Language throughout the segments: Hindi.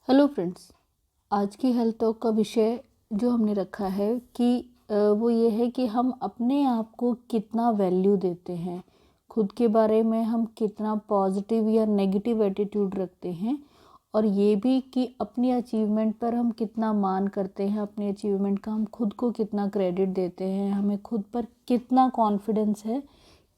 Hello friends. आज की हेल्थ टॉक का विषय जो हमने रखा है कि वो ये है कि हम अपने आप को कितना वैल्यू देते हैं, खुद के बारे में हम कितना पॉजिटिव या नेगेटिव एटीट्यूड रखते हैं, और ये भी कि अपनी अचीवमेंट पर हम कितना मान करते हैं, अपनी अचीवमेंट का हम खुद को कितना क्रेडिट देते हैं, हमें खुद पर कितना कॉन्फिडेंस है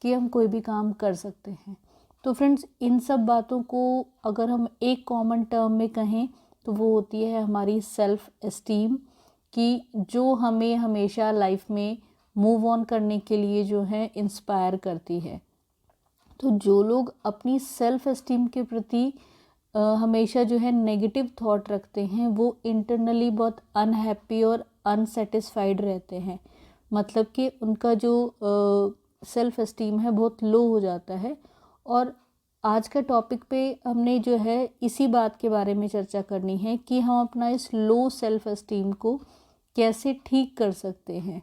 कि हम कोई भी काम कर सकते हैं। तो फ्रेंड्स, इन सब बातों को अगर हम एक कॉमन टर्म में कहें तो वो होती है हमारी सेल्फ एस्टीम, कि जो हमें हमेशा लाइफ में मूव ऑन करने के लिए जो है इंस्पायर करती है। तो जो लोग अपनी सेल्फ एस्टीम के प्रति हमेशा जो है नेगेटिव थॉट रखते हैं, वो इंटरनली बहुत अनहैप्पी और अनसेटिस्फाइड रहते हैं। मतलब कि उनका जो सेल्फ एस्टीम है बहुत लो हो जाता है। और आज का टॉपिक पे हमने जो है इसी बात के बारे में चर्चा करनी है कि हम अपना इस लो सेल्फ एस्टीम को कैसे ठीक कर सकते हैं।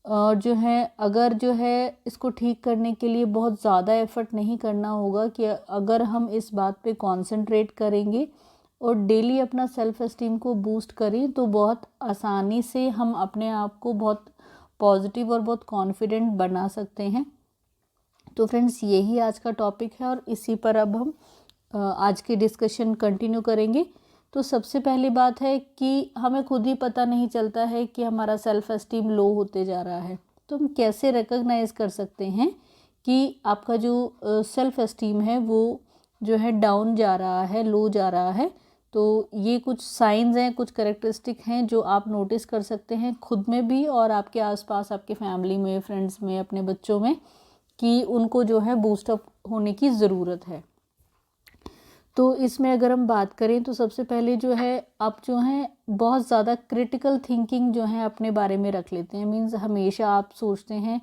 और जो है अगर जो है इसको ठीक करने के लिए बहुत ज़्यादा एफर्ट नहीं करना होगा, कि अगर हम इस बात पे कंसंट्रेट करेंगे और डेली अपना सेल्फ एस्टीम को बूस्ट करें तो बहुत आसानी से हम अपने आप को बहुत पॉजिटिव और बहुत कॉन्फिडेंट बना सकते हैं। तो फ्रेंड्स, यही आज का टॉपिक है और इसी पर अब हम आज की डिस्कशन कंटिन्यू करेंगे। तो सबसे पहली बात है कि हमें खुद ही पता नहीं चलता है कि हमारा सेल्फ एस्टीम लो होते जा रहा है। तो हम कैसे रिकॉग्नाइज कर सकते हैं कि आपका जो सेल्फ एस्टीम है वो जो है डाउन जा रहा है, लो जा रहा है। तो ये कुछ साइंस हैं, कुछ कैरेक्टरिस्टिक हैं जो आप नोटिस कर सकते हैं खुद में भी और आपके आसपास, आपके फैमिली में, फ्रेंड्स में, अपने बच्चों में, कि उनको जो है बूस्टअप होने की ज़रूरत है। तो इसमें अगर हम बात करें तो सबसे पहले जो है आप जो है बहुत ज़्यादा क्रिटिकल थिंकिंग जो है अपने बारे में रख लेते हैं। मीन्स हमेशा आप सोचते हैं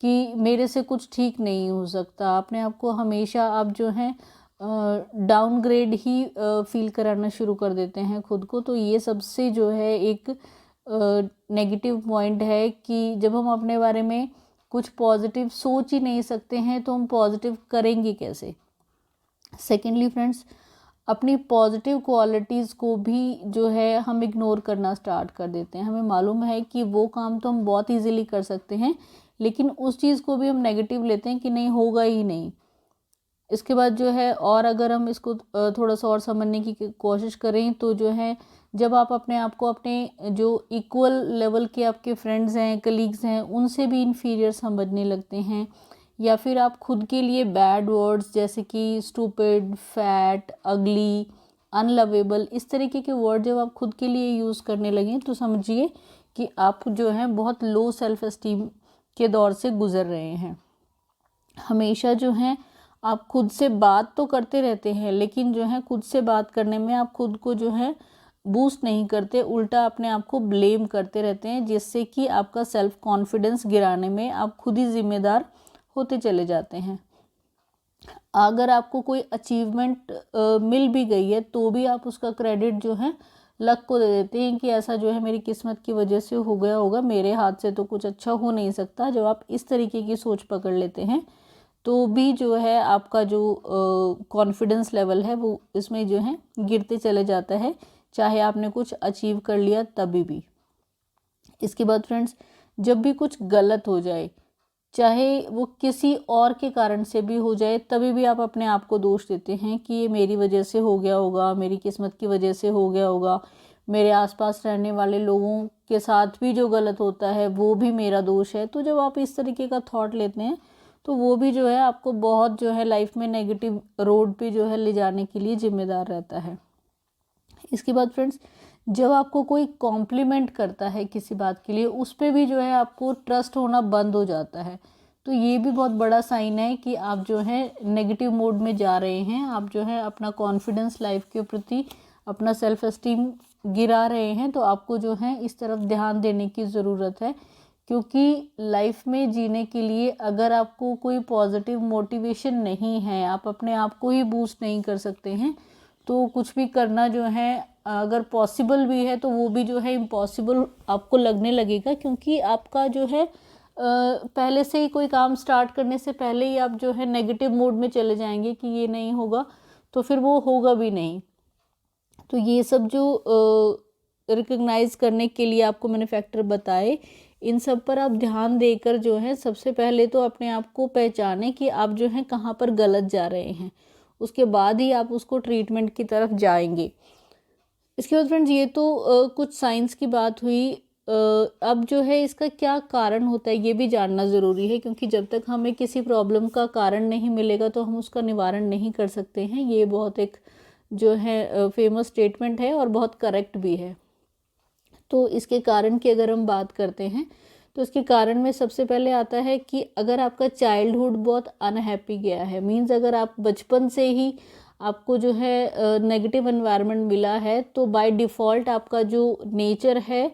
कि मेरे से कुछ ठीक नहीं हो सकता। अपने आप को हमेशा आप जो है डाउनग्रेड ही फील कराना शुरू कर देते हैं खुद को। तो ये सबसे जो है एक नेगेटिव पॉइंट है कि जब हम अपने बारे में कुछ पॉजिटिव सोच ही नहीं सकते हैं तो हम पॉजिटिव करेंगे कैसे। सेकेंडली फ्रेंड्स, अपनी पॉजिटिव क्वालिटीज़ को भी जो है हम इग्नोर करना स्टार्ट कर देते हैं। हमें मालूम है कि वो काम तो हम बहुत इजीली कर सकते हैं, लेकिन उस चीज़ को भी हम नेगेटिव लेते हैं कि नहीं होगा ही नहीं। इसके बाद जो है, और अगर हम इसको थोड़ा सा और समझने की कोशिश करें तो जो है जब आप अपने आप को अपने जो इक्वल लेवल के आपके फ्रेंड्स हैं, कलीग्स हैं, उनसे भी इन्फीरियर समझने लगते हैं, या फिर आप खुद के लिए बैड वर्ड्स जैसे कि स्टूपिड, फैट, अगली, अनलवेबल, इस तरीके के वर्ड जब आप खुद के लिए यूज़ करने लगें तो समझिए कि आप जो है बहुत लो सेल्फ एस्टीम के दौर से गुजर रहे हैं। हमेशा जो है आप खुद से बात तो करते रहते हैं, लेकिन जो है खुद से बात करने में आप खुद को जो है बूस्ट नहीं करते, उल्टा अपने आप को ब्लेम करते रहते हैं, जिससे कि आपका सेल्फ कॉन्फिडेंस गिराने में आप खुद ही जिम्मेदार होते चले जाते हैं। अगर आपको कोई अचीवमेंट मिल भी गई है तो भी आप उसका क्रेडिट जो है लक को दे देते हैं कि ऐसा जो है मेरी किस्मत की वजह से हो गया होगा, मेरे हाथ से तो कुछ अच्छा हो नहीं सकता। जब आप इस तरीके की सोच पकड़ लेते हैं तो भी जो है आपका जो कॉन्फिडेंस लेवल है वो इसमें जो है गिरते चले जाता है, चाहे आपने कुछ अचीव कर लिया तभी भी। इसके बाद फ्रेंड्स, जब भी कुछ गलत हो जाए, चाहे वो किसी और के कारण से भी हो जाए, तभी भी आप अपने आप को दोष देते हैं कि ये मेरी वजह से हो गया होगा, मेरी किस्मत की वजह से हो गया होगा, मेरे आसपास रहने वाले लोगों के साथ भी जो गलत होता है वो भी मेरा दोष है। तो जब आप इस तरीके का थॉट लेते हैं तो वो भी जो है आपको बहुत जो है लाइफ में नेगेटिव रोड पे जो है ले जाने के लिए जिम्मेदार रहता है। इसके बाद फ्रेंड्स, जब आपको कोई कॉम्प्लीमेंट करता है किसी बात के लिए, उस पर भी जो है आपको ट्रस्ट होना बंद हो जाता है। तो ये भी बहुत बड़ा साइन है कि आप जो है नेगेटिव मोड में जा रहे हैं। आप जो है अपना कॉन्फिडेंस लाइफ के प्रति, अपना सेल्फ एस्टीम गिरा रहे हैं। तो आपको जो है इस तरफ ध्यान देने की ज़रूरत है, क्योंकि लाइफ में जीने के लिए अगर आपको कोई पॉजिटिव मोटिवेशन नहीं है, आप अपने आप को ही बूस्ट नहीं कर सकते हैं, तो कुछ भी करना जो है अगर पॉसिबल भी है तो वो भी जो है इम्पॉसिबल आपको लगने लगेगा, क्योंकि आपका जो है पहले से ही कोई काम स्टार्ट करने से पहले ही आप जो है नेगेटिव मोड में चले जाएंगे कि ये नहीं होगा, तो फिर वो होगा भी नहीं। तो ये सब जो रिकग्नाइज़ करने के लिए आपको मैंने फैक्टर बताए, इन सब पर आप ध्यान देकर जो है सबसे पहले तो अपने आप को पहचानें कि आप जो हैं कहाँ पर गलत जा रहे हैं, उसके बाद ही आप उसको ट्रीटमेंट की तरफ जाएंगे। इसके बाद फ्रेंड्स ये तो कुछ साइंस की बात हुई। अब जो है इसका क्या कारण होता है ये भी जानना ज़रूरी है, क्योंकि जब तक हमें किसी प्रॉब्लम का कारण नहीं मिलेगा तो हम उसका निवारण नहीं कर सकते हैं। ये बहुत एक जो है फेमस स्टेटमेंट है और बहुत करेक्ट भी है। तो इसके कारण की अगर हम बात करते हैं तो इसके कारण में सबसे पहले आता है कि अगर आपका चाइल्डहुड बहुत अनहैप्पी गया है, मीन्स अगर आप बचपन से ही आपको जो है नेगेटिव एनवायरनमेंट मिला है, तो बाय डिफ़ॉल्ट आपका जो नेचर है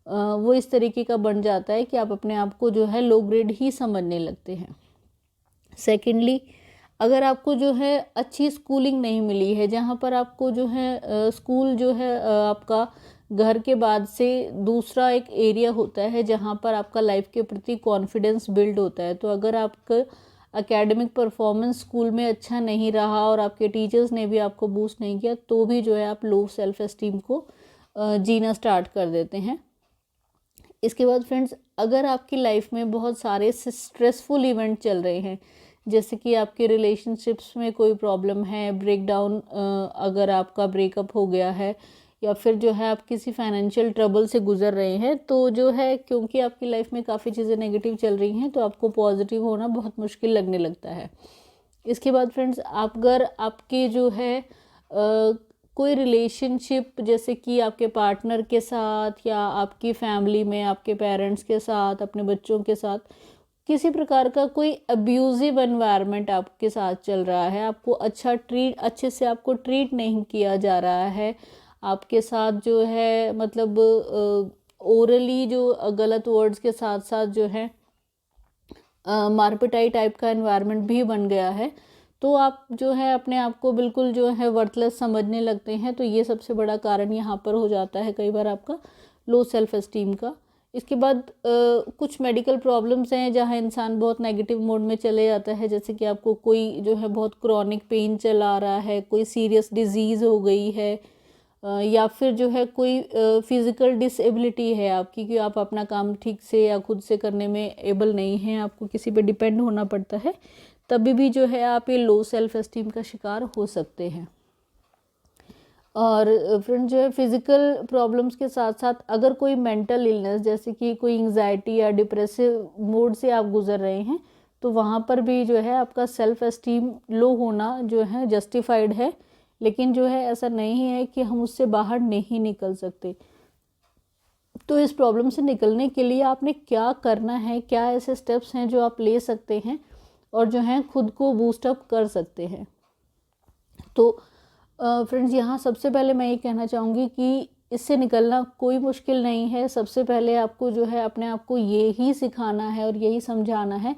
वो इस तरीके का बन जाता है कि आप अपने आप को जो है लो ग्रेड ही समझने लगते हैं। सेकेंडली, अगर आपको जो है अच्छी स्कूलिंग नहीं मिली है, जहाँ पर आपको जो है स्कूल जो है आपका घर के बाद से दूसरा एक एरिया होता है जहाँ पर आपका लाइफ के प्रति कॉन्फिडेंस बिल्ड होता है। तो अगर आपका एकेडमिक परफॉर्मेंस स्कूल में अच्छा नहीं रहा और आपके टीचर्स ने भी आपको बूस्ट नहीं किया, तो भी जो है आप लो सेल्फ एस्टीम को जीना स्टार्ट कर देते हैं। इसके बाद फ्रेंड्स, अगर आपकी लाइफ में बहुत सारे स्ट्रेसफुल इवेंट चल रहे हैं, जैसे कि आपके रिलेशनशिप्स में कोई प्रॉब्लम है, ब्रेकडाउन, अगर आपका ब्रेकअप हो गया है, या फिर जो है आप किसी फाइनेंशियल ट्रबल से गुजर रहे हैं, तो जो है क्योंकि आपकी लाइफ में काफ़ी चीज़ें नेगेटिव चल रही हैं तो आपको पॉजिटिव होना बहुत मुश्किल लगने लगता है। इसके बाद फ्रेंड्स, आप अगर आपके जो है कोई रिलेशनशिप, जैसे कि आपके पार्टनर के साथ या आपकी फैमिली में आपके पेरेंट्स के साथ, अपने बच्चों के साथ किसी प्रकार का कोई अब्यूज़िव एनवायरनमेंट आपके साथ चल रहा है, आपको अच्छे से आपको ट्रीट नहीं किया जा रहा है, आपके साथ जो है मतलब ओरली जो गलत वर्ड्स के साथ साथ जो है मारपिटाई टाइप का एनवायरनमेंट भी बन गया है, तो आप जो है अपने आप को बिल्कुल जो है वर्थलेस समझने लगते हैं। तो ये सबसे बड़ा कारण यहाँ पर हो जाता है कई बार आपका लो सेल्फ एस्टीम का। इसके बाद कुछ मेडिकल प्रॉब्लम्स हैं जहाँ इंसान बहुत नेगेटिव मोड में चले जाता है, जैसे कि आपको कोई जो है बहुत क्रॉनिक पेन चला आ रहा है, कोई सीरियस डिजीज़ हो गई है, या फिर जो है कोई फिज़िकल डिसेबिलिटी है आपकी, कि आप अपना काम ठीक से या खुद से करने में एबल नहीं हैं, आपको किसी पे डिपेंड होना पड़ता है, तभी भी जो है आप ये लो सेल्फ एस्टीम का शिकार हो सकते हैं। और फ्रेंड जो है फिज़िकल प्रॉब्लम्स के साथ साथ अगर कोई मेंटल इलनेस, जैसे कि कोई एंग्जाइटी या डिप्रेसिव मूड से आप गुजर रहे हैं, तो वहाँ पर भी जो है आपका सेल्फ एस्टीम लो होना जो है जस्टिफाइड है, लेकिन जो है ऐसा नहीं है कि हम उससे बाहर नहीं निकल सकते। तो इस प्रॉब्लम से निकलने के लिए आपने क्या करना है, क्या ऐसे स्टेप्स हैं जो आप ले सकते हैं और जो हैं खुद को बूस्टअप कर सकते हैं। तो फ्रेंड्स, यहाँ सबसे पहले मैं ये कहना चाहूँगी कि इससे निकलना कोई मुश्किल नहीं है। सबसे पहले आपको जो है अपने आप को ये ही सिखाना है और यही समझाना है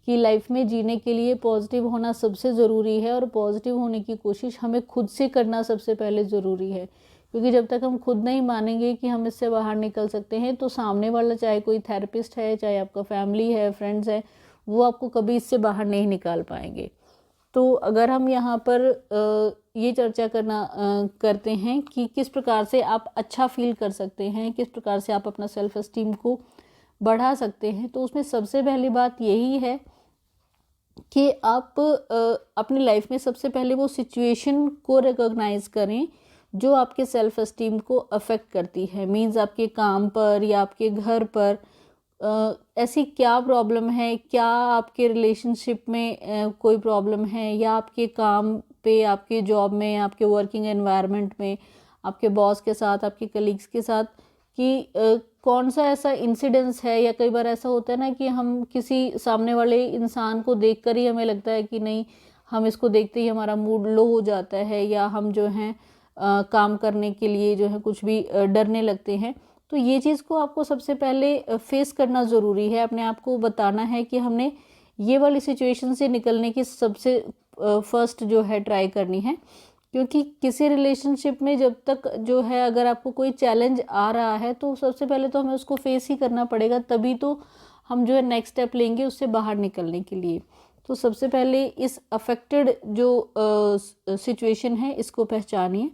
कि लाइफ में जीने के लिए पॉजिटिव होना सबसे ज़रूरी है, और पॉजिटिव होने की कोशिश हमें खुद से करना सबसे पहले ज़रूरी है। क्योंकि जब तक हम खुद नहीं मानेंगे कि हम इससे बाहर निकल सकते हैं, तो सामने वाला चाहे कोई थेरेपिस्ट है, चाहे आपका फैमिली है, फ्रेंड्स है, वो आपको कभी इससे बाहर नहीं निकाल पाएंगे। तो अगर हम यहाँ पर ये चर्चा करते हैं कि किस प्रकार से आप अच्छा फील कर सकते हैं, किस प्रकार से आप अपना सेल्फ एस्टीम को बढ़ा सकते हैं, तो उसमें सबसे पहली बात यही है कि आप अपनी लाइफ में सबसे पहले वो सिचुएशन को रिकॉग्नाइज़ करें जो आपके सेल्फ एस्टीम को अफेक्ट करती है। मीन्स आपके काम पर या आपके घर पर ऐसी क्या प्रॉब्लम है, क्या आपके रिलेशनशिप में कोई प्रॉब्लम है, या आपके काम पे, आपके जॉब में, आपके वर्किंग एनवायरनमेंट में, आपके बॉस के साथ, आपके कलीग्स के साथ, कि कौन सा ऐसा इंसिडेंस है। या कई बार ऐसा होता है ना कि हम किसी सामने वाले इंसान को देखकर ही हमें लगता है कि नहीं, हम इसको देखते ही हमारा मूड लो हो जाता है, या हम जो हैं काम करने के लिए जो है कुछ भी डरने लगते हैं। तो ये चीज़ को आपको सबसे पहले फेस करना ज़रूरी है। अपने आप को बताना है कि हमने ये वाली सिचुएशन से निकलने की सबसे फर्स्ट जो है ट्राई करनी है। क्योंकि किसी रिलेशनशिप में जब तक जो है अगर आपको कोई चैलेंज आ रहा है, तो सबसे पहले तो हमें उसको फेस ही करना पड़ेगा, तभी तो हम जो है नेक्स्ट स्टेप लेंगे उससे बाहर निकलने के लिए। तो सबसे पहले इस अफेक्टेड जो सिचुएशन है इसको पहचानिए।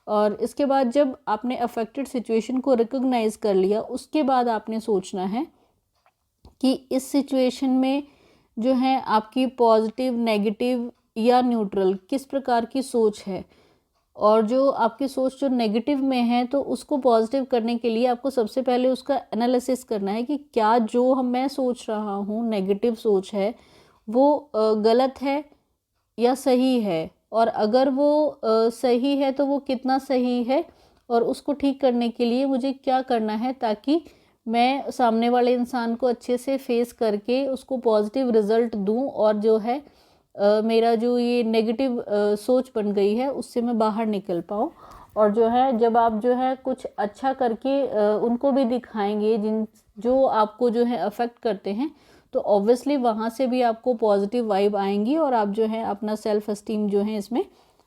और इसके बाद जब आपने अफेक्टेड सिचुएशन को रिकॉग्नाइज कर लिया, उसके बाद आपने सोचना है कि इस सिचुएशन में जो है आपकी पॉजिटिव, नेगेटिव या न्यूट्रल किस प्रकार की सोच है। और जो आपकी सोच जो नेगेटिव में है तो उसको पॉजिटिव करने के लिए आपको सबसे पहले उसका एनालिसिस करना है कि क्या जो मैं सोच रहा हूँ नेगेटिव सोच है वो गलत है या सही है, और अगर वो सही है तो वो कितना सही है, और उसको ठीक करने के लिए मुझे क्या करना है ताकि मैं सामने वाले इंसान को अच्छे से फेस करके उसको पॉजिटिव रिजल्ट दूं, और जो है मेरा जो ये नेगेटिव सोच बन गई है उससे मैं बाहर निकल पाऊँ। और जो है जब आप जो है कुछ अच्छा करके उनको भी दिखाएंगे जो आपको जो है अफेक्ट करते हैं, तो ऑब्वियसली वहाँ से भी आपको पॉजिटिव वाइब आएंगी और आप जो है अपना सेल्फ एस्टीम जो है इसमें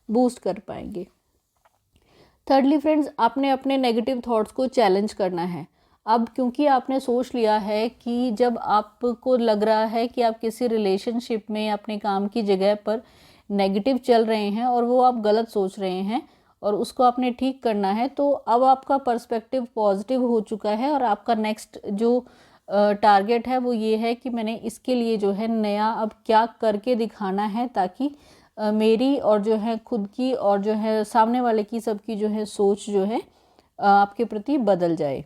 बूस्ट कर पाएंगे। थर्डली फ्रेंड्स, आपने अपने नेगेटिव थॉट्स को चैलेंज करना है। अब क्योंकि आपने सोच लिया है कि जब आपको लग रहा है कि आप किसी रिलेशनशिप में अपने काम की जगह पर नेगेटिव चल रहे हैं और वो आप गलत सोच रहे हैं और उसको आपने ठीक करना है, तो अब आपका पर्सपेक्टिव पॉजिटिव हो चुका है और आपका नेक्स्ट जो टारगेट है वो ये है कि मैंने इसके लिए जो है नया अब क्या करके दिखाना है ताकि मेरी और जो है खुद की और जो है सामने वाले की सबकी जो है सोच जो है आपके प्रति बदल जाए।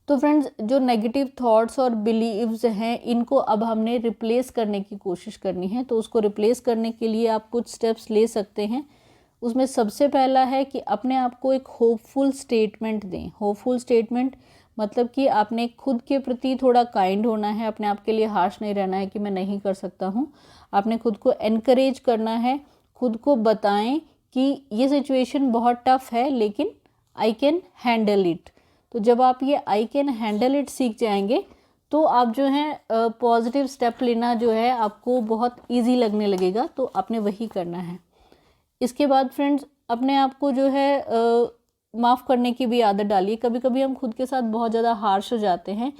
तो फ्रेंड्स, जो नेगेटिव थॉट्स और बिलीव्स हैं इनको अब हमने रिप्लेस करने की कोशिश करनी है। तो उसको रिप्लेस करने के लिए आप कुछ स्टेप्स ले सकते हैं। उसमें सबसे पहला है कि अपने आप को एक होपफुल स्टेटमेंट दें। होपफुल स्टेटमेंट मतलब कि आपने खुद के प्रति थोड़ा काइंड होना है, अपने आप के लिए हार्श नहीं रहना है कि मैं नहीं कर सकता हूँ। आपने खुद को एनकरेज करना है, खुद को बताएं कि ये सिचुएशन बहुत टफ है लेकिन आई कैन हैंडल इट। तो जब आप ये आई कैन हैंडल इट सीख जाएंगे तो आप जो है पॉजिटिव स्टेप लेना जो है आपको बहुत ईजी लगने लगेगा। तो आपने वही करना है। इसके बाद फ्रेंड्स, अपने आप को जो है माफ़ करने की भी आदत डालिए। कभी कभी हम खुद के साथ बहुत ज़्यादा हार्श हो जाते हैं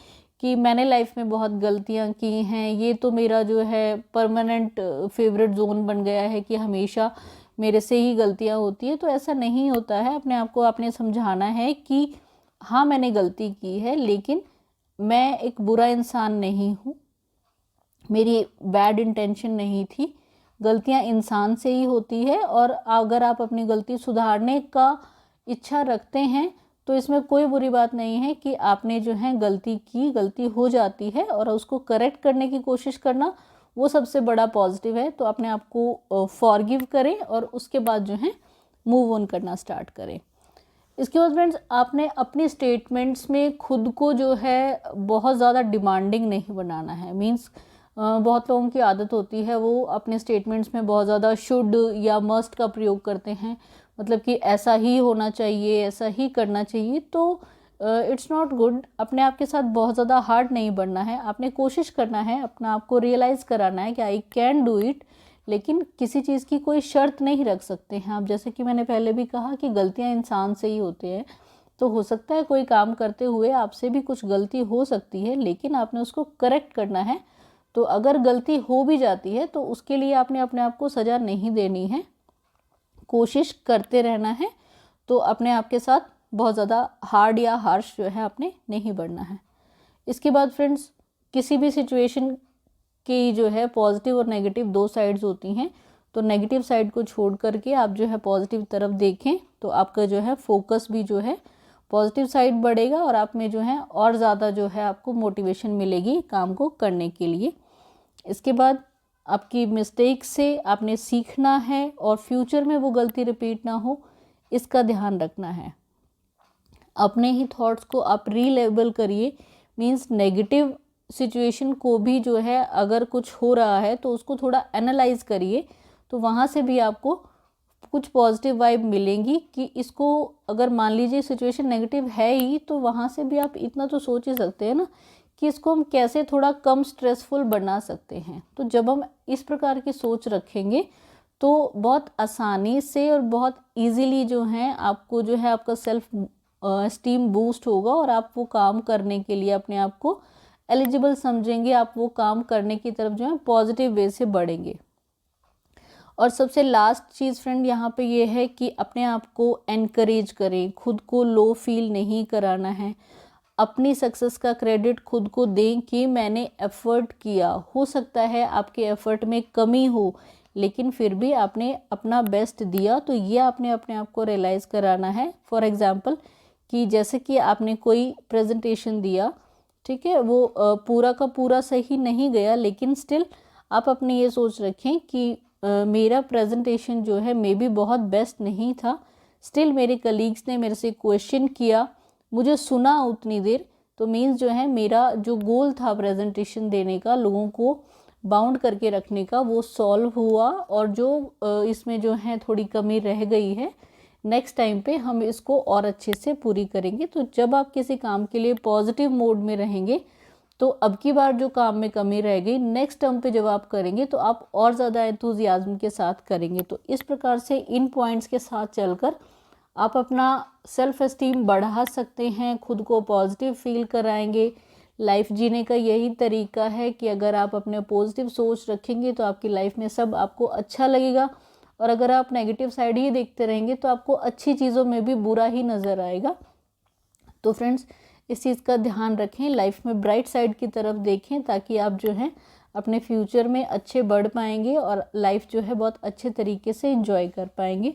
कि मैंने लाइफ में बहुत गलतियां की हैं, ये तो मेरा जो है परमानेंट फेवरेट जोन बन गया है कि हमेशा मेरे से ही गलतियां होती है। तो ऐसा नहीं होता है। अपने आप को आपने समझाना है कि हाँ मैंने गलती की है लेकिन मैं एक बुरा इंसान नहीं हूँ, मेरी बैड इंटेंशन नहीं थी। गलतियाँ इंसान से ही होती है और अगर आप अपनी गलती सुधारने का इच्छा रखते हैं तो इसमें कोई बुरी बात नहीं है कि आपने जो है गलती की, गलती हो जाती है और उसको करेक्ट करने की कोशिश करना वो सबसे बड़ा पॉजिटिव है। तो अपने आप को फॉरगिव करें और उसके बाद जो है मूव ऑन करना स्टार्ट करें। इसके बाद फ्रेंड्स, आपने अपनी स्टेटमेंट्स में खुद को जो है बहुत ज़्यादा डिमांडिंग नहीं बनाना है। मीन्स बहुत लोगों की आदत होती है वो अपने स्टेटमेंट्स में बहुत ज़्यादा शुड या मस्ट का प्रयोग करते हैं, मतलब कि ऐसा ही होना चाहिए, ऐसा ही करना चाहिए। तो इट्स नॉट गुड। अपने आप के साथ बहुत ज़्यादा हार्ड नहीं बनना है। आपने कोशिश करना है, अपना आप को रियलाइज़ कराना है कि आई कैन डू इट, लेकिन किसी चीज़ की कोई शर्त नहीं रख सकते हैं आप। जैसे कि मैंने पहले भी कहा कि गलतियां इंसान से ही होती हैं। तो हो सकता है कोई काम करते हुए आपसे भी कुछ गलती हो सकती है लेकिन आपने उसको करेक्ट करना है। तो अगर गलती हो भी जाती है तो उसके लिए आपने अपने आप को सज़ा नहीं देनी है, कोशिश करते रहना है। तो अपने आप के साथ बहुत ज़्यादा हार्ड या हार्श जो है आपने नहीं बढ़ना है। इसके बाद फ्रेंड्स, किसी भी सिचुएशन की जो है पॉजिटिव और नेगेटिव दो साइड्स होती हैं। तो नेगेटिव साइड को छोड़ करके आप जो है पॉजिटिव तरफ देखें तो आपका जो है फोकस भी जो है पॉजिटिव साइड बढ़ेगा और आप में जो है और ज़्यादा जो है आपको मोटिवेशन मिलेगी काम को करने के लिए। इसके बाद आपकी मिस्टेक से आपने सीखना है और फ्यूचर में वो गलती रिपीट ना हो, इसका ध्यान रखना है। अपने ही थॉट्स को आप रीलेबल करिए। मीन्स नेगेटिव सिचुएशन को भी जो है अगर कुछ हो रहा है तो उसको थोड़ा एनालाइज करिए, तो वहाँ से भी आपको कुछ पॉजिटिव वाइब मिलेंगी कि इसको अगर मान लीजिए सिचुएशन नेगेटिव है ही तो वहाँ से भी आप इतना तो सोच ही सकते हैं ना कि इसको हम कैसे थोड़ा कम स्ट्रेसफुल बना सकते हैं। तो जब हम इस प्रकार की सोच रखेंगे तो बहुत आसानी से और बहुत इजीली जो है आपको जो है आपका सेल्फ स्टीम बूस्ट होगा और आप वो काम करने के लिए अपने आप को एलिजिबल समझेंगे। आप वो काम करने की तरफ जो है पॉजिटिव वे से बढ़ेंगे। और सबसे लास्ट चीज़ फ्रेंड यहाँ पे ये है कि अपने आप को एनकरेज करें, खुद को लो फील नहीं कराना है। अपनी सक्सेस का क्रेडिट खुद को दें कि मैंने एफ़र्ट किया। हो सकता है आपके एफ़र्ट में कमी हो, लेकिन फिर भी आपने अपना बेस्ट दिया, तो ये आपने अपने आप को रियलाइज़ कराना है। फॉर एग्ज़ाम्पल कि जैसे कि आपने कोई प्रेजेंटेशन दिया, ठीक है, वो पूरा का पूरा सही नहीं गया, लेकिन स्टिल आप अपने ये सोच रखें कि मेरा प्रेजेंटेशन जो है मे बी बहुत बेस्ट नहीं था, स्टिल मेरे कलीग्स ने मेरे से क्वेश्चन किया, मुझे सुना उतनी देर, तो मीन्स जो है मेरा जो गोल था प्रेजेंटेशन देने का, लोगों को बाउंड करके रखने का, वो सॉल्व हुआ। और जो इसमें जो है थोड़ी कमी रह गई है, नेक्स्ट टाइम पे हम इसको और अच्छे से पूरी करेंगे। तो जब आप किसी काम के लिए पॉजिटिव मोड में रहेंगे, तो अब की बार जो काम में कमी रह गई, नेक्स्ट टर्म पे जब आप करेंगे तो आप और ज़्यादा एंथुजियाज्म के साथ करेंगे। तो इस प्रकार से इन पॉइंट्स के साथ चलकर आप अपना सेल्फ एस्टीम बढ़ा सकते हैं, खुद को पॉजिटिव फील कराएंगे। लाइफ जीने का यही तरीका है कि अगर आप अपने पॉजिटिव सोच रखेंगे तो आपकी लाइफ में सब आपको अच्छा लगेगा, और अगर आप नेगेटिव साइड ही देखते रहेंगे तो आपको अच्छी चीज़ों में भी बुरा ही नज़र आएगा। तो फ्रेंड्स, इस चीज़ का ध्यान रखें, लाइफ में ब्राइट साइड की तरफ देखें, ताकि आप जो है अपने फ्यूचर में अच्छे बढ़ पाएंगे और लाइफ जो है बहुत अच्छे तरीके से एंजॉय कर पाएंगे।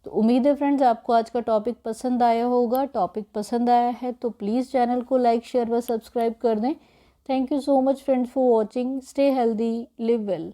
तो उम्मीद है फ्रेंड्स आपको आज का टॉपिक पसंद आया होगा। टॉपिक पसंद आया है तो प्लीज़ चैनल को लाइक, शेयर व सब्सक्राइब कर दें। Thank you so much friends for watching. Stay healthy, live well.